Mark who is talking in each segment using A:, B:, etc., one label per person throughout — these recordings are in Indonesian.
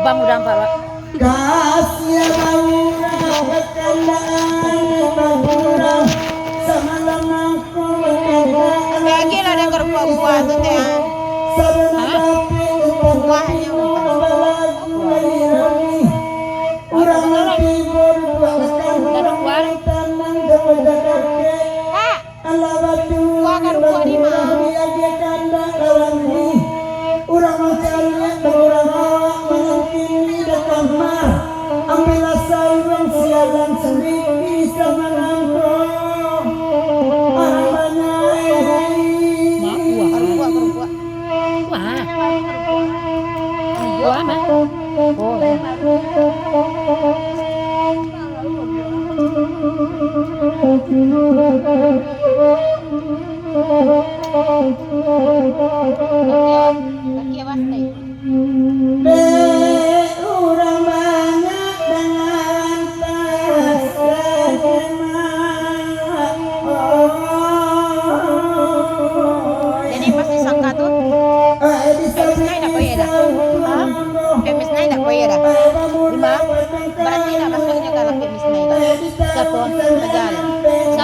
A: bang udah Pak.
B: Kasih
C: lagi lah dengar buah tuh teh.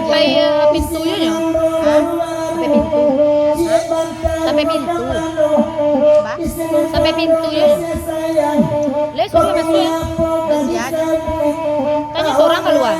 C: Buahnya
A: sampai pintunya ya? Sampai pintu. Sampai pintu ya? Les sudah masuk ya? Tanya seorang keluar.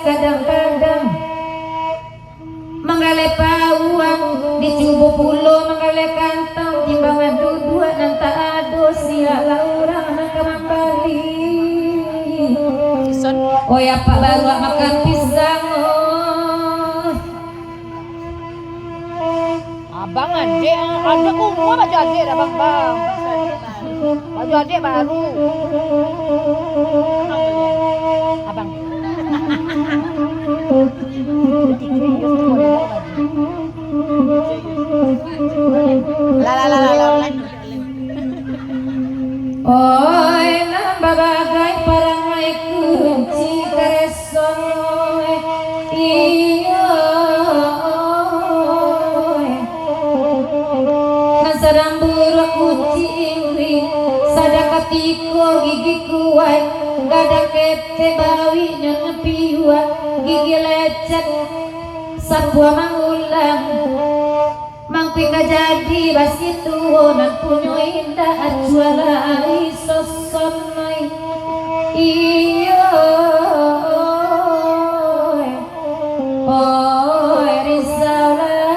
D: Kadang-kadang menggale pawang dicubu pulo menggale kantong timbangan dua nanta ado siala urang nang kamambali oh ya pak baru makan pisang
A: abang adek ada umur baju adek dah bang baju adek baru abang
D: oi nambah bagai parangai kunci karesoy iya nasarang burak kunci ingri sadakatiko gigi kuat ada kete bawi nyepiwa gigi lecet sabua mangulang mangkui kajadi basitu nan punyo indah ajualai sosonai iyo oi risaulai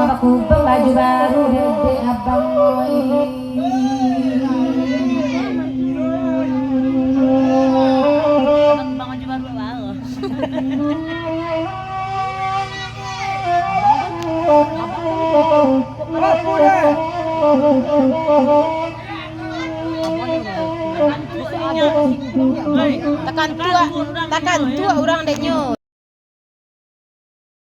D: aku baju baru dede abang oi
A: Bang Haji baru baru.
C: Takkan tua orang denyo.